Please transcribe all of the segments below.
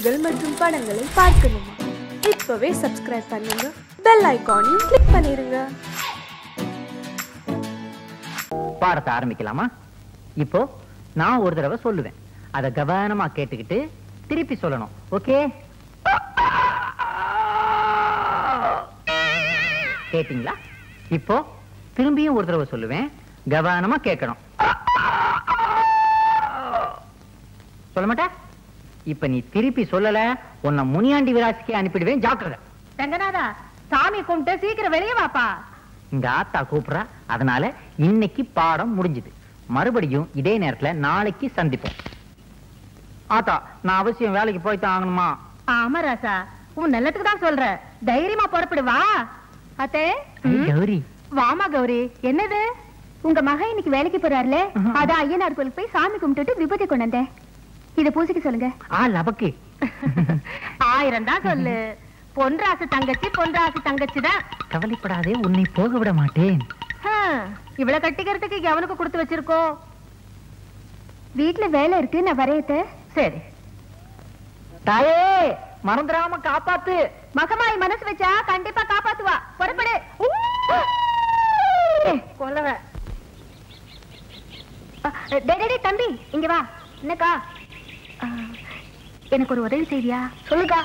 பாடல்கள் மற்றும் படங்களை பார்க்கணுமா? இப்பவே சப்ஸ்கிரைப் பண்ணுங்க, பெல் ஐகானையும் கிளிக் பண்ணிருங்க. பாடத்தை ஆரம்பிக்கலாமா? இப்போ நான் ஒரு தடவை சொல்லுவேன், அதை கவனமா கேட்டுக்கிட்டு திருப்பி சொல்லணும். ஓகே? கேட்டீங்களா? இப்போ திரும்பியும் ஒரு தடவை சொல்லுவேன், கவனமா கேட்கணும். சொல்ல மாட்டேன். இப்ப நீ திருப்பி சொல்லல, உன்னை முனியாண்டி விராசிக்கு அனுப்பிடுவேன், ஜாக்கிரதை. ரங்கநாதா, சாமி கும்பிட்டு சீக்கிரம் வெளியே வாப்பா. இங்க ஆத்தா கூப்பிடுறா, அதனால இன்னைக்கு பாடம் முடிஞ்சுது. மறுபடியும் இதே நேரத்துல நாளைக்கு சந்திப்போம். ஆத்தா, நான் அவசியம் வேலைக்கு போய்தான் ஆகணுமா? ஆமா ராசா, உன் நல்லதுக்கு தான் சொல்ற. தைரியமா புறப்படு வா. அத்தே கௌரி, வாமா கௌரி. என்னது? உங்க மகன் இன்னைக்கு வேலைக்கு போறாருல, அதான் ஐயனார் கோயிலுக்கு போய் சாமி கும்பிட்டுட்டு விபூதி கொண்டு வந்தேன். இத பூசிக்க சொல்லுங்க. லபக்கு 1000 தான் சொல்லு. பொன்ராசு தங்கச்சி, பொன்ராசு தங்கச்சி தான். கவலைப்படாதே, உன்னை போக விட மாட்டேன். இவ்வளவு கட்டிக்கிறதுக்கு எவனுக்கு கொடுத்து வச்சிருக்கோம்? வீட்டுல வேலை இருக்கு, நான் வரையத்த. சரி தாயே, மறந்துடாம காப்பாத்து. மகமாய் மனசு வச்சா கண்டிப்பா காப்பாத்துவா. புறப்படு. கொல்லவ. தம்பி இங்க வா. என்னக்கா? எனக்கு ஒரு உதவி செய்வியா? சொல்லுக்கா.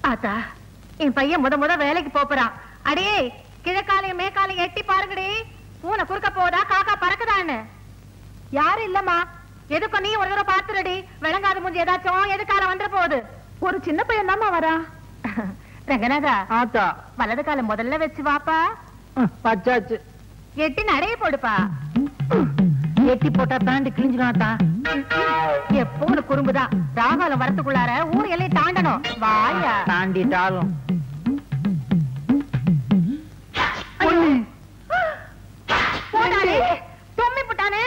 ஆத்தா, என் பையன் முத வேலைக்கு போறான். அடே, கிழக்காலையும் மேக்காலையும் எட்டி பாருங்கடி. பூனை குறுக்க போதா, காக்கா பறக்குதான்னு. யாரும் இல்லம்மா. எதுக்கும் நீ ஒரு தடவை பாத்துறடி. விளங்காத முடிஞ்சு ஏதாச்சும் எதுக்கால வந்துட போகுது. ஒரு சின்ன பையன் தாமா வரா. ரங்கநாதா, ஆத்தா, வலது கால முதல்ல வச்சு வாப்பா. பச்சாச்சு. எட்டி நடைய போடுப்பா. எட்டி போட்டா பேண்ட் கிழிஞ்சிடும் ஆத்தா. எப்போ ஒரு குறும்புதான். ராகாலம் வரத்துக்குள்ளார ஊர் எல்லையை தாண்டணும். வாயா. தாண்டிட்டாலும் போடானே, தும்மி புட்டானே.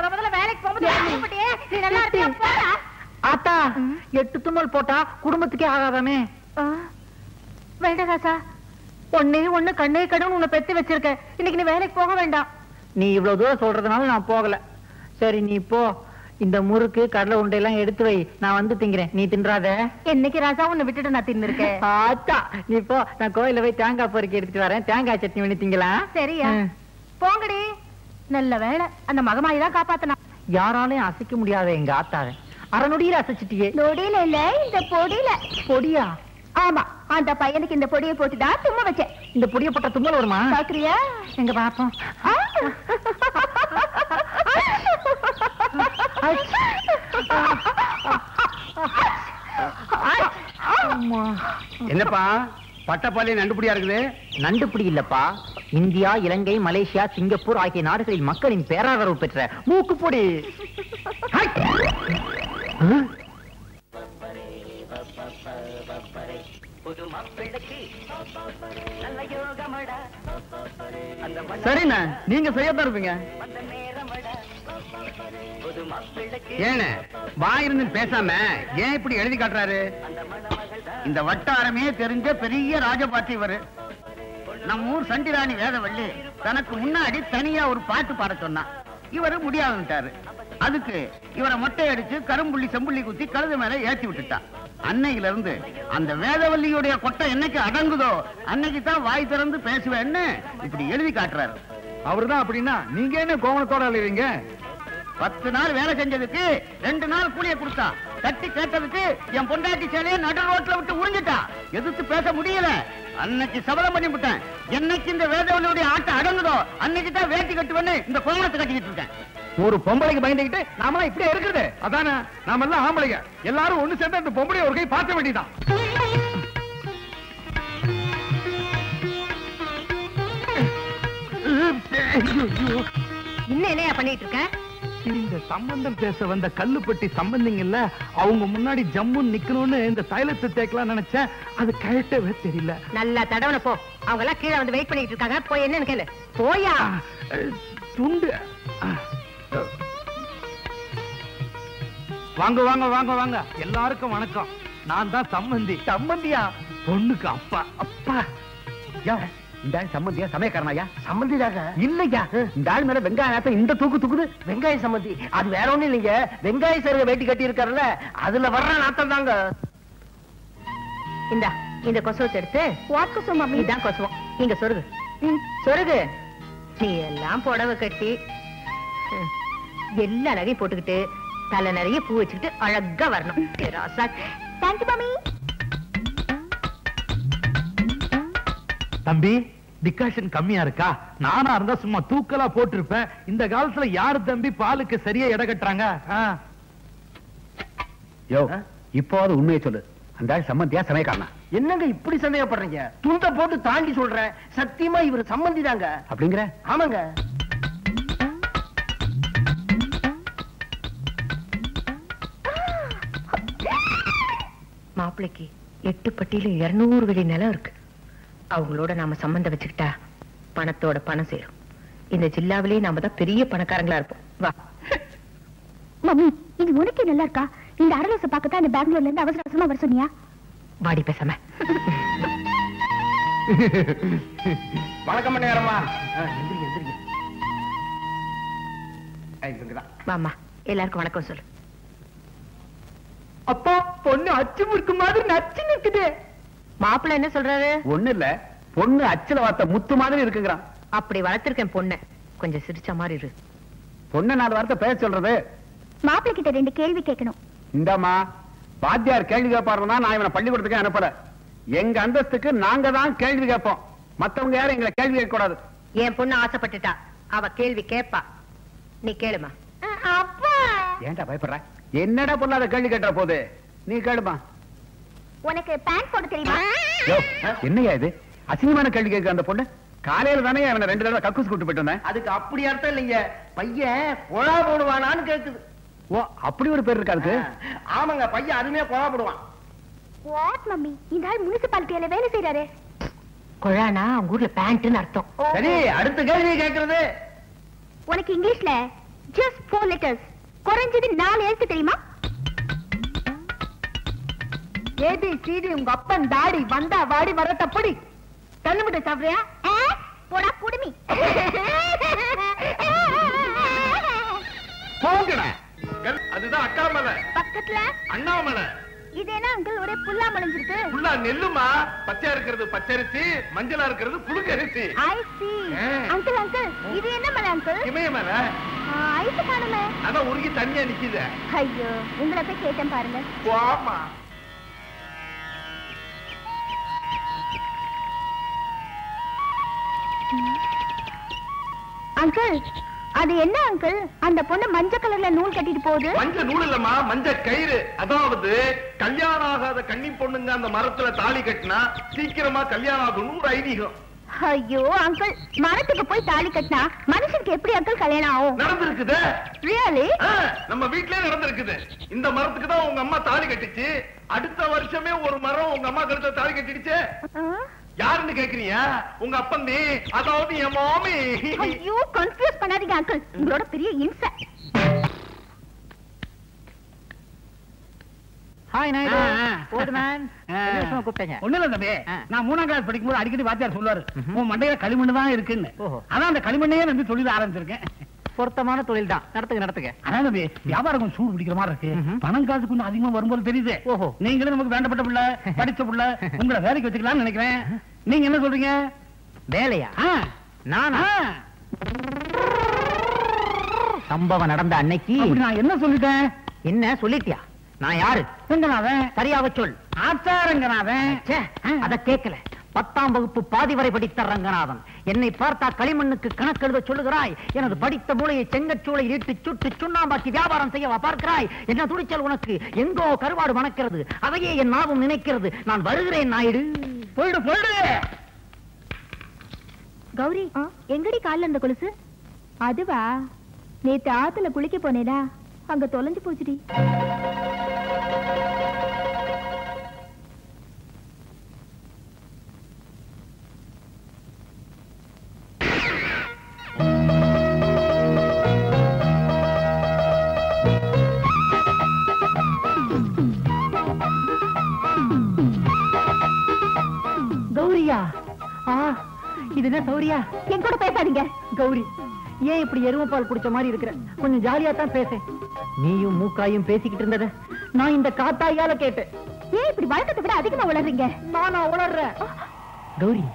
முதல்ல வேலைக்கு போகும்போது நீ நல்லா இருக்கியா? போடா. ஆத்தா, 8 தும்மல் போட்டா குடும்பத்துக்கே ஆகாதாமே. வேண்டாம் ராசா, ஒண்ணு கண்ணே கடன் உன்னை பெத்து வச்சிருக்க. இன்னைக்கு நீ வேலைக்கு போக வேண்டாம். நீ இவ்வளவு தூரம் சொல்றதுனால நான் போகல. சரி, நீ போ. இந்த முறுக்கு கடலை உண்டையெல்லாம் எடுத்து வை, நான் வந்து திங்கிறேன். நீ தின்றாத. என்னைக்கு ராசா உன்னை விட்டுட்டு நான் தின்னு இருக்கேன். ஆத்தா, நீ போ. நான் கோயில போய் தேங்காய் பொறுக்கி எடுத்துட்டு வரேன். தேங்காய் சட்னி பண்ணி திங்கலாம். சரியா? போங்கடி. நல்ல வேலை, அந்த மகமாயி தான் காப்பாத்தனா. யாராலையும் அசைக்க முடியாத எங்க ஆத்தாவை அரை நொடியில அசைச்சிட்டியே. நொடியில இல்ல, இந்த பொடியில. பொடியா? ஆமா, அந்த பையனுக்கு இந்த பொடியை போட்டுதான் தும்ம வச்சேன். இந்த பொடியை போட்ட தும்மல் வருமா? பாக்குறியா? எங்க பாப்போம். என்னப்பா பட்டப்பாலே நண்டுபடியா இருக்குது? நண்டுபிடி இல்லப்பா, இந்தியா, இலங்கை, மலேசியா, சிங்கப்பூர் ஆகிய நாடுகளில் மக்களின் பேராதரவு பெற்ற மூக்குப்பொடி. சரிண்ணா, நீங்க செய்யத்தான் இருப்பீங்க. ஏன வாயிருந்து பேசாம ஏன் இப்படி எழுதி காட்டுறாரு? இந்த வட்டாரமே தெரிஞ்ச பெரிய ராஜபாட்டி இவரு. நம்ம ஊர் சண்டிராணி வேதவள்ளி தனக்கு முன்னாடி தனியா ஒரு பாட்டு பாட சொன்னா. இவரு முடியாதுட்டாரு. அதுக்கு இவரை மொட்டை அடிச்சு கரும்புள்ளி செம்புள்ளி குத்தி கழுது மேல ஏற்றி விட்டுட்டா. அன்னையில இருந்து அந்த வேதவல்லியுடைய கொட்டை என்னைக்கு அடங்குதோ அன்னைக்கு தான் வாய் திறந்து பேசுவேன்னு இப்படி எழுதி காட்டுறாரு. அவருதான் அப்படின்னா நீங்க என்ன கோவணத்தோட எழுதுறீங்க? 10 நாள் வேலை செஞ்சதுக்கு 2 நாள் கூலிய கொடுத்தா. தட்டி கேட்டதுக்கு என் பொண்டாட்டி சேலையை நடு ரோட்ல விட்டு உறிஞ்சிட்டா. எதிர்த்து பேச முடியல. அன்னைக்கு சபலம் பண்ணி விட்டேன். என்னைக்கு இந்த வேதவல்லியுடைய ஆட்டம் அடங்குதோ அன்னைக்கு தான் வேட்டி கட்டுவேன்னு இந்த கோவணத்தை கட்டிக்கிட்டு இருக்கேன். ஒரு பொம்பளைக்கு பயந்துகிட்டு நாமெல்லாம் இப்படியே இருக்குது. அதானே, நாம எல்லாம் ஆம்பளைங்க. எல்லாரும் ஒண்ணு சேர்ந்து அந்த பொம்பளைய ஒரு கை பார்க்க வேண்டியதான். இன்னும் என்னையா பண்ணிட்டு இருக்க? இந்த சம்பந்தம் பேச வந்த கல்லுப்பட்டி சம்பந்திங்கல்ல, அவங்க முன்னாடி ஜம்முன்னு நிக்கணும்னு இந்த தைலத்தை தேக்கலாம் நினைச்சேன். அது கழட்டவே தெரியல. நல்லா தடவன போ. அவங்க எல்லாம் கீழே வந்து வெயிட் பண்ணிட்டு இருக்காங்க. போய் என்னன்னு கேளு. போயா. துண்டு. வாங்க வாங்க வாங்க வாங்க, எல்லாருக்கும் வணக்கம். நான் தான் சம்பந்தி. சம்பந்தியா? பொண்ணுக்கு அப்பா. அப்பா இந்த ஆள் சம்பந்தியா சமயக்காரனாயா? சம்பந்தி தாங்க. இல்லையா, இந்த ஆள் மேல வெங்காய நேரத்தை இந்த தூக்கு தூக்குது. வெங்காய சம்பந்தி அது வேற ஒண்ணும் இல்லைங்க. வெங்காய சருக வேட்டி கட்டி இருக்காருல்ல, அதுல வர்ற நாத்தம் தாங்க. இந்த கொசுவத்தை எடுத்து வாட் கொசுவம் மம்மி? இதான் கொசுவம். இங்க சொருகு. சொருகு. நீ எல்லாம் புடவை கட்டி எல்லா நகையும் போட்டுக்கிட்டு தலை நிறைய பூ வச்சுக்கிட்டு அழகா வரணும். Thank you mummy. தம்பி, டிகாஷன் கம்மியா இருக்கா? நானா இருந்தா சும்மா தூக்கலா போட்டிருப்பேன். இந்த காலத்துல யாரு தம்பி பாலுக்கு சரியா எடை கட்டுறாங்க? யோ, இப்போது உண்மையை சொல்லு, அந்த ஆள் சம்பந்தியா சமயக்காரனா? என்னங்க இப்படி சந்தேகப்படுறீங்க? துண்ட போட்டு தாண்டி சொல்றேன், சத்தியமா இவர் சம்பந்தி தாங்க. அப்படிங்கிற? ஆமாங்க. மாப்பிள்ளைக்கு 8 பட்டியில 200 வெளி நிலம் இருக்கு. அவங்களோட நாம சம்பந்தம் வச்சுக்கிட்டா பணத்தோட பணம் சேரும். இந்த ஜில்லாவிலேயே நாம தான் பெரிய பணக்காரங்களா இருப்போம். வா மம்மி, இது உனக்கு நல்லா இருக்கா? இந்த அரலோசை பார்க்கத்தான் இந்த பெங்களூர்ல இருந்து அவசர அவசரமா வர சொன்னியா? வாடி பேசாம. வணக்கம் நேரமா. வாமா, எல்லாருக்கும் வணக்கம் சொல்லு. அப்பா, பொண்ணு அச்சு முறுக்கு மாதிரி நச்சு நிக்குது. மாப்பிள்ளை என்ன சொல்றாரு? ஒண்ணு இல்ல, பொண்ணு அச்சல வார்த்தை முத்து மாதிரி இருக்குங்கிறான். அப்படி வளர்த்திருக்கேன் பொண்ணு, கொஞ்சம் சிரிச்ச மாதிரி இரு. பொண்ணு 4 வார்த்தை பேச சொல்றது. மாப்பிள்ளை கிட்ட 2 கேள்வி கேட்கணும். இந்தாமா, வாத்தியார் கேள்வி கேட்பாருன்னா நான் இவனை பள்ளிக்கூடத்துக்கு அனுப்பல. எங்க அந்தஸ்துக்கு நாங்க தான் கேள்வி கேட்போம், மத்தவங்க யாரும் எங்களை கேள்வி கேட்க கூடாது. என் பொண்ணு ஆசைப்பட்டுட்டா, அவ கேள்வி கேட்பா. நீ கேளுமா. அப்பா, ஏன்டா பயப்படுற? என்னடா பொல்லாத கேள்வி கேட்ட போது, நீ கேளுமா. உனக்கு பேண்ட் போட தெரியுமா? யோ, என்னையா இது அசிங்கமான கேள்வி கேட்க? அந்த பொண்ணு காலையில தானே அவனை 2 தடவை கக்கூஸ் கூட்டு போயிட்டு வந்தேன். அதுக்கு அப்படி அர்த்தம் இல்லைங்க. பையன் கொழா போடுவானான்னு கேக்குது. ஓ, அப்படி ஒரு பேர் இருக்காது. ஆமாங்க, பையன் அதுமே கொழா போடுவான். வாட் மம்மி, இந்த ஆள் முனிசிபாலிட்டியில வேலை செய்யறாரு. கொழானா அவங்க ஊர்ல பேண்ட்னு அர்த்தம். சரி, அடுத்த கேள்வி கேட்கறது. உனக்கு இங்கிலீஷ்ல just 4 letters, குறைஞ்சது 4 எழுத்து தெரியுமா? ABCD உங்க அப்பன் தாடி வந்தா வாடி வர தப்படி. தள்ளு முட்டை சாப்பிடுறியா? போடா குடுமி. போங்கடா. அதுதான் அக்கா மலை, பக்கத்துல அண்ணாமலை. இது என்ன அங்கிள் ஒரே புல்லா முளைஞ்சிருக்கு? ஃபுல்லா நெல்லுமா. பச்சையா இருக்கிறது பச்சரிசி, மஞ்சளா இருக்கிறது புழுங்கரிசி. I see. அங்கிள் அங்கிள், இது என்ன மலை அங்கிள்? இமயமலை. ஐஸ் காணுமே. அதான் உருகி தண்ணியா நிக்குது. ஐயோ, உங்களை போய் கேட்டேன் பாருங்க. வாமா. அங்கிள், அது என்ன அங்கிள்? அந்த பொண்ணு மஞ்சள் கலர்ல நூல் கட்டிட்டு போகுது. மஞ்ச நூல் இல்லம்மா, மஞ்ச கயிறு. அதாவது கல்யாணம் ஆகாத கன்னி பொண்ணுங்க அந்த மரத்துல தாலி கட்டினா சீக்கிரமா கல்யாணம் ஆகணும் ஒரு ஐதீகம். ஐயோ அங்கிள், மரத்துக்கு போய் தாலி கட்டினா மனுஷனுக்கு எப்படி அங்கிள் கல்யாணம் ஆகும்? நடந்திருக்குது. ரியலி? நம்ம வீட்லயே நடந்திருக்குது. இந்த மரத்துக்கு தான் உங்க அம்மா தாலி கட்டிச்சு. அடுத்த வருஷமே ஒரு மரம் உங்க அம்மா கழுத்துல தாலி கட்டிடுச்சு. யாருன்னு கேக்குறீங்க? உங்க அப்பந்தி, அதாவது என் மாமி. ஐயோ, கன்ஃபியூஸ் பண்ணாதீங்க அங்கிள், உங்களோட பெரிய இன்சை. ஹாய் நாயுடு. ஓல்ட் மேன், என்ன கூப்பிட்டீங்க? ஒண்ணு இல்ல தம்பி, நான் 3ஆம் கிளாஸ் படிக்கும்போது அடிக்கடி வாத்தியார் சொல்லுவாரு, உன் மண்டையில களிமண்ணு தான் இருக்குன்னு. அதான் அந்த களிமண்ணையே வந்து தொழில் ஆரம்பிச்சிருக்கேன். பொருத்தமான தொழில் தான், நடத்துங்க. அதான் தம்பி, வியாபாரம் கொஞ்சம் சூடு பிடிக்கிற மாதிரி இருக்கு. பணம் காசு கொஞ்சம் அதிகமா வரும்போது தெரியுது. ஓஹோ, நீங்களும் நமக்கு வேண்டப்பட்ட பிள்ளை, படிச்ச பிள்ளை, உங்களை வேலைக்கு வச்சுக்கலாம்னு நினைக்கிறேன். நீங்க என்ன சொல்றீங்க? வேலையா? நானா? சம்பவம் நடந்த அன்னைக்கு நான் என்ன சொல்லிட்டேன்? என்ன சொல்லிட்டியா? நான் யாரு? ரங்கநாதன். சரியாக சொல். ஆச்சாரங்கநாதன். அத கேட்கல. 10ஆம் வகுப்பு பாதி வரை படித்த ரங்கநாதன். என்னை பார்த்தா களிமண்ணுக்கு கணக்கெழுத சொல்லுகிறாய். எனது படித்த மூளையை செங்கச்சூளை ஈட்டு சுட்டு சுண்ணாம்பாக்கி வியாபாரம் செய்யவா பார்க்கிறாய்? என்ன துணிச்சல் உனக்கு? எங்கோ கருவாடு மணக்கிறது, அதையே என் நாவும் நினைக்கிறது. நான் வருகிறேன் நாயுடு. போயிடு. கௌரி, எங்கடி கால்ல இருந்த கொலுசு? அதுவா, நேத்து ஆத்துல குளிக்க போனேனா, அங்க தொலைஞ்சு போச்சுடி. கௌரியா? இது இது என்ன சௌரியா? என் கூட பேசாதீங்க. கௌரி, ஏன் இப்படி எருமப்பால் குடிச்ச மாதிரி இருக்கிற? கொஞ்சம் ஜாலியா தான் பேச. நீயும் மூக்காயும் பேசிக்கிட்டு இருந்தத நான் இந்த காத்தாயால கேட்டேன். ஏன் இப்படி வழக்கத்தை விட அதிகமா உளறீங்க? நானா உளறேன்? கௌரி,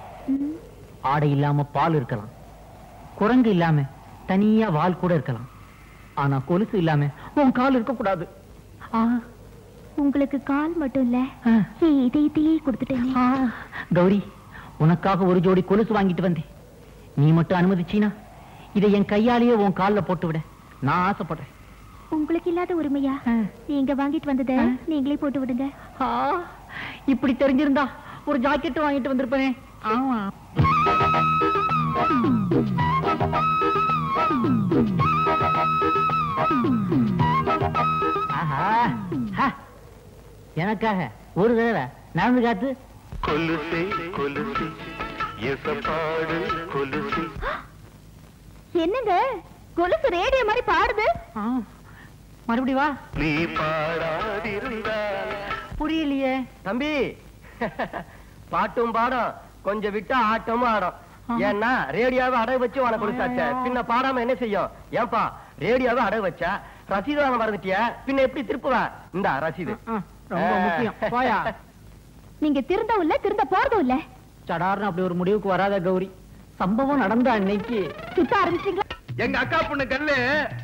ஆடை இல்லாம பால் இருக்கலாம், குரங்கு இல்லாம தனியா வால் கூட இருக்கலாம், ஆனா கொலுசு இல்லாம உன் கால் இருக்க கூடாது. உங்களுக்கு கால் மட்டும் இல்ல, இதயத்தையே கொடுத்துட்டேன். கௌரி, உனக்காக ஒரு ஜோடி கொலுசு வாங்கிட்டு வந்தேன். நீ மட்டும் அனுமதிச்சீனா இதை என் கையாலேயே உன் கால்ல போட்டு விட நான் ஆசைப்படுறேன். உங்களுக்கு இல்லாத உரிமையா? நீங்க வாங்கிட்டு வந்ததை நீங்களே போட்டு விடுங்க. இப்படி தெரிஞ்சிருந்தா ஒரு ஜாக்கெட் வாங்கிட்டு வந்திருப்பேனே. ஆமா, எனக்காக ஒரு தடவை நடந்து காத்து. என்னங்க கொலுசு ரேடியோ மாதிரி பாடுது? மறுபடி வா. நீ புரியலையே தம்பி. பாட்டும் பாடம், கொஞ்சம் விட்டா ஆட்டமும் ஆடும். ஏன்னா ரேடியோவை அடகு வச்சு உனக்கு கொடுத்தாச்ச, பின்ன பாடாம என்ன செய்யும்? ஏன்பா ரேடியோவை அடகு வச்சா ரசீது வாங்க மறந்துட்டிய, பின்ன எப்படி திருப்புவ? இந்த ரசீது ரொம்ப முக்கியம். போயா. நீங்க திருந்தவும் இல்ல, திருந்த போறதும் இல்ல. சடார்னு அப்படி ஒரு முடிவுக்கு வராத கௌரி. சம்பவம் நடந்த அன்னைக்கு சுத்த ஆரம்பிச்சீங்களா? எங்க அக்கா பொண்ணு கல்லு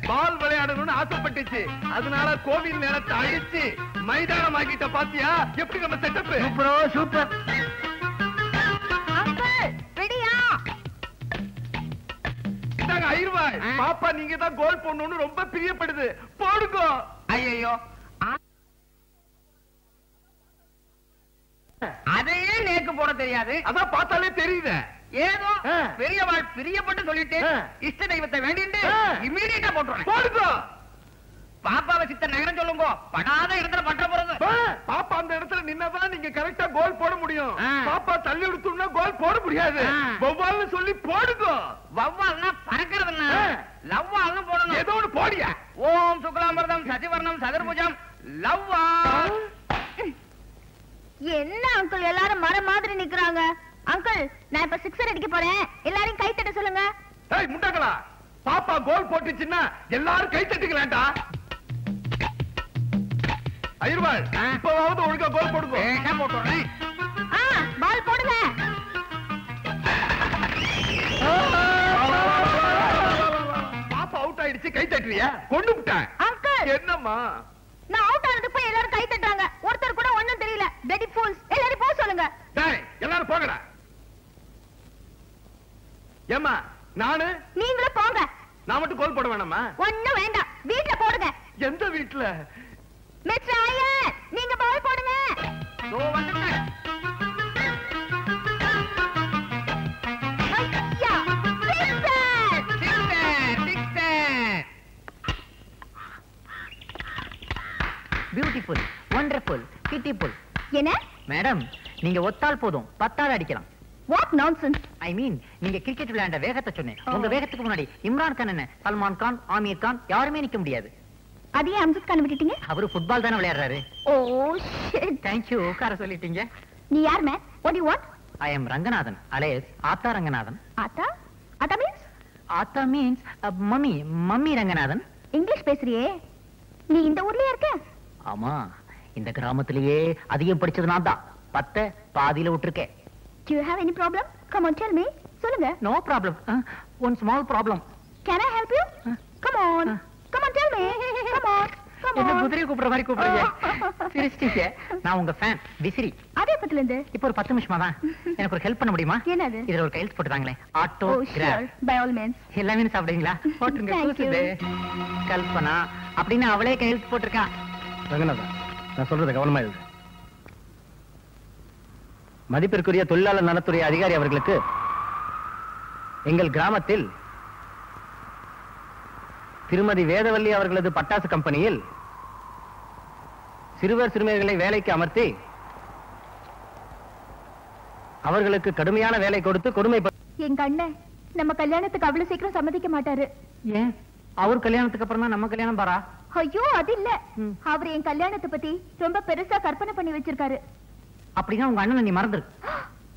பால் விளையாடணும்னு ஆசைப்பட்டுச்சு. அதனால கோவில் நேரத்தை அழிச்சு மைதானம் ஆக்கிட்ட. பாத்தியா எப்படி நம்ம செட்டப்? சூப்பரோ சூப்பர். பாப்பா நீங்க தான் கோல் போடணும்னு ரொம்ப பிரியப்படுது. போடுங்க. ஐயோ, அதையே நேக்கு போட தெரியாது. அதான் பார்த்தாலே தெரியுது. ஏதோ பெரியவாள் பிரியப்பட்டு சொல்லிட்டு இஷ்ட தெய்வத்தை வேண்டிட்டு இம்மீடியட்டா போட்டுறேன். போடுங்க. பாப்பாவை சித்த நகரம் சொல்லுங்க. படாத இடத்துல பற்ற போறது. பாப்பா அந்த இடத்துல நின்னதான் நீங்க கரெக்டா கோல் போட முடியும். பாப்பா தள்ளி விடுத்தோம்னா கோல் போட முடியாது. வவ்வால்னு சொல்லி போடுங்க. வவ்வால்னா பறக்கிறதுன்னா லவ்வால்னு போடணும். ஏதோ ஒண்ணு போடியா. ஓம் சுக்லாம்பரதம் சசிவர்ணம் சதுர்புஜம் லவ்வா. என்ன அங்கிள் எல்லாரும் மரம் மாதிரி நிக்கிறாங்க? அங்கிள், நான் இப்ப சிக்ஸர் அடிக்க போறேன், எல்லாரும் கை தட்ட சொல்லுங்க. ஏய் முண்டங்களா, பாப்பா கோல் போட்டுச்சுன்னா எல்லாரும் கை தட்டுக்கலாம்டா. ஐயர்வாள், இப்பவாவது ஒழுங்கா கோல் போடுங்க. வேகமா போட்டுறேன். பால் போடுங்க. பாப்பா அவுட் ஆயிடுச்சு, கை தட்டுறியா? கொண்டு விட்டேன். அங்கிள், என்னம்மா? நான் அவுட் ஆனதுக்கு போய் எல்லாரும் கை தட்டுறாங்க. ஒருத்தர் கூட ஒண்ணும் தெரியல. பெடி ஃபூல்ஸ், எல்லாரும் போக சொல்லுங்க. டேய், எல்லாரும் போங்கடா. ஏம்மா, நானு? நீங்களும் போங்க. நான் மட்டும் கோல் போட வேணாமா? ஒண்ணும் வேண்டாம், வீட்ல போடுங்க. எந்த வீட்ல? மிஸ்டர் ஐயர், நீங்க பால் போடுங்க. தோ வந்துட்டேன். ஐயா, sixer! Sixer, sixer. Beautiful, wonderful, beautiful. என்ன? மேடம், நீங்க ஒத்தால் போதும், 10 ஆள் அடிக்கலாம். What nonsense? ஐ மீன், நீங்க கிரிக்கெட் விளையாண்ட வேகத்தை சொன்னேன். உங்க வேகத்துக்கு முன்னாடி இம்ரான் கான் என்ன, சல்மான் கான், ஆமீர் கான் யாருமே நிக்க முடியாது. அதையே அம்ஜத் கான் விட்டுட்டீங்க? அவரு ஃபுட்பால் தானே விளையாடுறாரு. Oh shit. தேங்க் யூ, உட்கார சொல்லிட்டீங்க. நீ யார் man? What you want? I am Ranganathan, alias Aatha Ranganathan. ஆத்தா? ஆத்தா மீன்ஸ்? ஆத்தா means mummy, mummy Ranganathan. English பேசுறியே. நீ இந்த ஊர்லயே இருக்க? ஆமா, இந்த கிராமத்திலேயே அதிகம் படிச்சது நான் தான். 10 பாதியில விட்டுருக்கேன். Do you have any problem? Come on, tell me. சொல்லுங்க. No problem. One small problem. Can I help you? Come on. Come on, tell me. Come on. Come என்ன on. குதிரை கூப்பிடுற மாதிரி கூப்பிடுறீங்க? சிரிச்சிட்டீங்க. நான் உங்க ஃபேன், விசிறி. அதே பத்தில இருந்து. இப்போ ஒரு 10 நிமிஷமா தான். எனக்கு ஒரு ஹெல்ப் பண்ண முடியுமா? என்னது? இதுல ஒரு கையெழுத்து போட்டுதாங்களே. Auto sure. By all means. எல்லாமே சாப்பிடுவீங்களா? போட்டுருங்க. Thank you. கூசுது. கல்பனா அப்படின்னு அவளே கையெழுத்து போட்டிருக்கா. ரங்கநாதன், நான் சொல்றத கவனமா எழுது. மதிப்பிற்குரிய தொழிலாளர் நலத்துறை அதிகாரி அவர்களுக்கு எங்கள் கிராமத்தில் திருமதி வேதவல்லி அவர்களது பட்டாசு கம்பெனியில் சிறுவர் சிறுமியர்களை வேலைக்கு அமர்த்தி அவர்களுக்கு கடுமையான வேலை கொடுத்து கொடுமை. எங்க அண்ணன் நம்ம கல்யாணத்துக்கு அவ்வளவு சீக்கிரம் சம்மதிக்க மாட்டாரு. ஏன்? அவர் கல்யாணத்துக்கு அப்புறம் தான் நம்ம கல்யாணம் பாரா? ஐயோ, அது இல்ல. அவர் என் கல்யாணத்தை பத்தி ரொம்ப பெருசா கற்பனை பண்ணி வச்சிருக்காரு. அப்படின்னா உங்க அண்ணனை நீ மறந்துரு.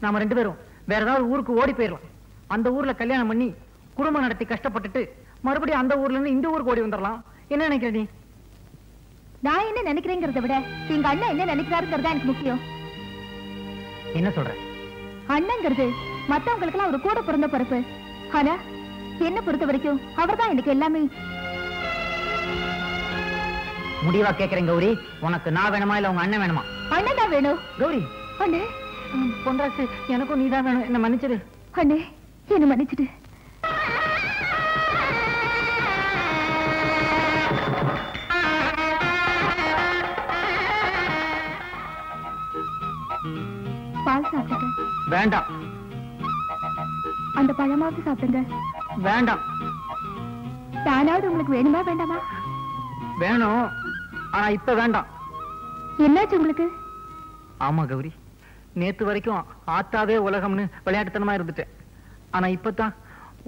நாம 2 பேரும் வேற ஏதாவது ஊருக்கு ஓடி போயிடலாம். அந்த ஊர்ல கல்யாணம் பண்ணி குடும்பம் நடத்தி கஷ்டப்பட்டுட்டு மறுபடியும் அந்த ஊர்ல இருந்து இந்த ஊருக்கு ஓடி வந்துடலாம். என்ன நினைக்கிற நீ? நான் என்ன நினைக்கிறேங்கிறத விட எங்க அண்ணன் என்ன நினைக்கிறாருங்கிறதா எனக்கு முக்கியம். என்ன சொல்ற? அண்ணங்கிறது மத்தவங்களுக்கு எல்லாம் ஒரு கூட பிறந்த பொறுப்பு. ஆனா என்ன பொறுத்த வரைக்கும் அவர்தான் எனக்கு எல்லாமே. முடிவா கேக்குறேன் கௌரி, உனக்கு நான் வேணுமா இல்ல உங்க அண்ணன் வேணுமா? அண்ணன் தான் வேணும். கௌரி அண்ணே பொன்ராசு, எனக்கும் நீதான் வேணும். என்ன மன்னிச்சிடு. அண்ணே என்ன மன்னிச்சிடு. பால் சாப்பிடுங்க. வேண்டாம். அந்த பழமாவது சாப்பிடுங்க. வேண்டாம். தானாவது உங்களுக்கு வேணுமா வேண்டாமா? வேணும், ஆனா இப்ப வேண்டாம். என்னாச்சு உங்களுக்கு? ஆமா கௌரி, நேத்து வரைக்கும் ஆத்தாவே உலகம்னு விளையாட்டுத்தனமா இருந்துட்டேன். ஆனா இப்பதான்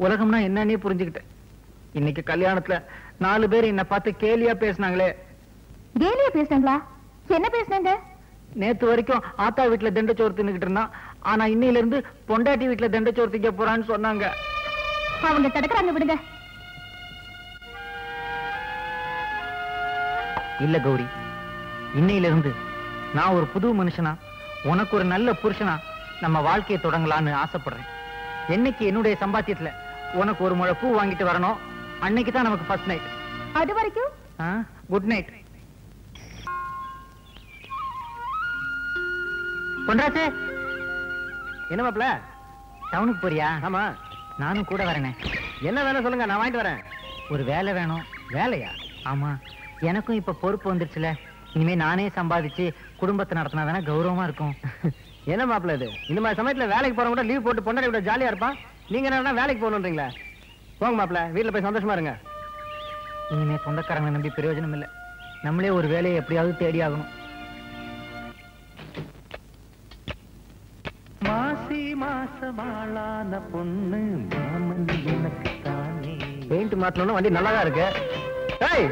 உலகம்னா என்னன்னே புரிஞ்சுக்கிட்டேன். இன்னைக்கு கல்யாணத்துல 4 பேர் என்ன பார்த்து கேலியா பேசினாங்களே. கேலியா பேசினாங்களா? என்ன பேசினாங்க? நேத்து வரைக்கும் ஆத்தா வீட்டுல தண்டச்சோறு தின்னுகிட்டு இருந்தான், ஆனா இன்னையில இருந்து பொண்டாட்டி வீட்டுல தண்டச்சோறு திங்க போறான்னு சொன்னாங்க. அவங்க தடுக்கிறாங்க, விடுங்க. இல்ல கௌரி, இன்னையில இருந்து நான் ஒரு புது மனுஷனா, உனக்கு ஒரு நல்ல புருஷனா நம்ம வாழ்க்கையை தொடங்கலான்னு ஆசைப்படுறேன். என்னைக்கு என்னுடைய சம்பாத்தியத்துல உனக்கு ஒரு முழை பூ வாங்கிட்டு வரணும், அன்னைக்கு தான் நமக்கு ஃபர்ஸ்ட் நைட். அது வரைக்கும் குட் நைட். பொன்ராசு, என்ன மாப்ள, டவுனுக்கு போறியா? ஆமா. நானும் கூட வரேனே. என்ன வேணும் சொல்லுங்க, நான் வாங்கிட்டு வரேன். ஒரு வேலை வேணும். வேலையா? ஆமா, எனக்கும் இப்ப பொறுப்பு வந்துருச்சுல. இனிமே நானே சம்பாதிச்சு குடும்பத்தை நடத்தினா தானே கௌரவமா இருக்கும். என்ன மாப்பிள்ள இது? இந்த மாதிரி சமயத்துல வேலைக்கு போறவங்க கூட லீவ் போட்டு பொண்டாட்டி கூட ஜாலியா இருப்பான். நீங்க என்ன வேலைக்கு போகணுன்றீங்களா? போங்க மாப்பிள்ள, வீட்டுல போய் சந்தோஷமா இருங்க. இனிமே சொந்தக்காரங்க நம்பி பிரயோஜனம் இல்லை. நம்மளே ஒரு வேலையை எப்படியாவது தேடி ஆகணும். மாசி மாசமாளான பொண்ணு மாமன் எனக்கு தானே. பெயிண்ட் மாத்தணும்னா வண்டி நல்லா தான் இருக்கு. ஏய்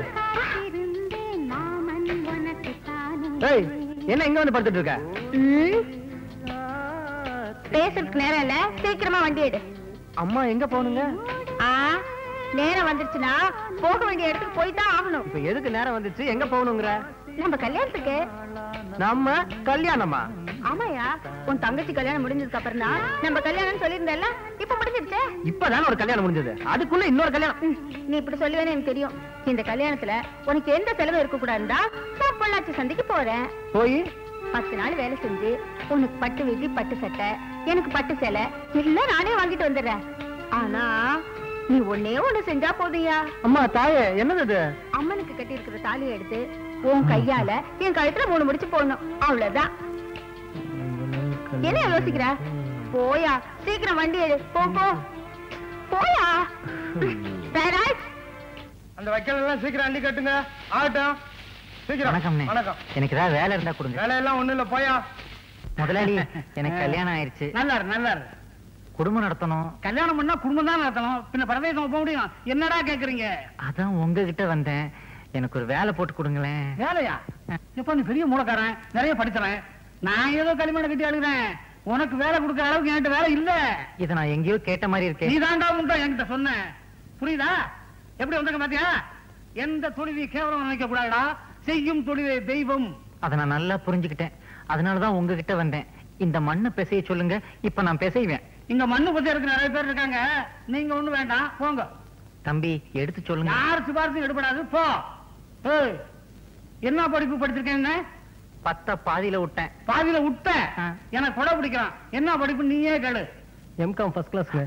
ஏய், என்ன இங்க வந்து படுத்துட்டு இருக்க? பேசுறதுக்கு நேரம் இல்ல, சீக்கிரமா வண்டி எடு. அம்மா எங்க போகணுங்க? நேரம் வந்துருச்சுன்னா போக வேண்டிய இடத்துக்கு போய் தான் ஆகணும். இப்ப எதுக்கு நேரம் வந்துச்சு, எங்க போகணுங்கிற? நம்ம கல்யாணத்துக்கு. நம்ம கல்யாணமா? ஆமாயா, உன் தங்கச்சி கல்யாணம் முடிஞ்சதுக்கு அப்புறம் தான் நம்ம கல்யாணம் சொல்லியிருந்தல, இப்ப முடிஞ்சிருச்சே. இப்பதானே ஒரு கல்யாணம் முடிஞ்சது, அதுக்குள்ள இன்னொரு கல்யாணம்? நீ இப்படி சொல்லுவேன்னு எனக்கு தெரியும். இந்த கல்யாணத்துல உனக்கு எந்த செலவு இருக்க கூடாதுன்னா நான் பொள்ளாச்சி சந்தைக்கு போறேன். போய் 10 நாள் வேலை செஞ்சு உனக்கு பட்டு வேட்டி, பட்டு சட்டை, எனக்கு பட்டு சேலை எல்லாம் நானே வாங்கிட்டு வந்துடுறேன். ஆனா நீ ஒன்னே ஒண்ணு செஞ்சா போதுயா. அம்மா தாயே, என்னது? அம்மனுக்கு கட்டி இருக்கிற தாலியை எடுத்து உன் கையால என் கழுத்துல 3 முடிச்சு போடணும், அவ்வளவுதான். என்ன யோசிக்கிற? போயா, சீக்கிரம் வண்டி எடு. போ போ போயா. அந்த வைக்கல் எல்லாம் சீக்கிரம் அள்ளி கட்டுங்க. ஆகட்டும், சீக்கிரம். வணக்கம்ண்ணே. வணக்கம். எனக்கு ஏதாவது வேலை இருந்தா கொடுங்க. வேலையெல்லாம் ஒண்ணு இல்ல, போயா. முதலாளி, எனக்கு கல்யாணம் ஆயிடுச்சு. நல்லா குடும்பம் நடத்தணும். கல்யாணம் பண்ணா குடும்பம் தான் நடத்தணும், பின்ன பிரதேசம் போக முடியும். என்னடா கேக்குறீங்க? அதான் உங்ககிட்ட வந்தேன். எனக்கு ஒரு வேலை போட்டு கொடுங்களேன். வேலையா? எப்ப நீ பெரிய மூலக்காரன், நிறைய படிக்கிறேன். நான் ஏதோ களிமண்ணை கட்டி அழுகிறேன். உனக்கு வேலை கொடுக்கற அளவுக்கு என்கிட்ட வேலை இல்ல. இதை நான் எங்கேயோ கேட்ட மாதிரி இருக்கேன். நீ தாண்டா உண்டா என்கிட்ட சொன்ன. புரியுதா? எப்படி வந்திருக்க பாத்தியா? எந்த தொழிலை கேவலம் நினைக்க கூடாதுடா, செய்யும் தொழிலே தெய்வம். அதை நான் நல்லா புரிஞ்சுக்கிட்டேன். அதனாலதான் உங்ககிட்ட வந்தேன். இந்த மண்ணை பிசைய சொல்லுங்க, இப்ப நான் பிசைவேன். இங்க மண்ணு பத்தி இருக்கு, நிறைய பேர் இருக்காங்க. நீங்க ஒண்ணு வேண்டாம், போங்க. தம்பி, எடுத்து சொல்லுங்க. யார் சிபாரிசும் எடுபடாது, போ. ஏய், என்ன படிப்பு படிச்சிருக்கேன்? 10 பாதியில விட்டேன். பாதியில விட்ட? எனக்கு படம் பிடிக்கிறான். என்ன படிப்பு நீயே கேளு. எம்காம் ஃபர்ஸ்ட் கிளாஸ்ல.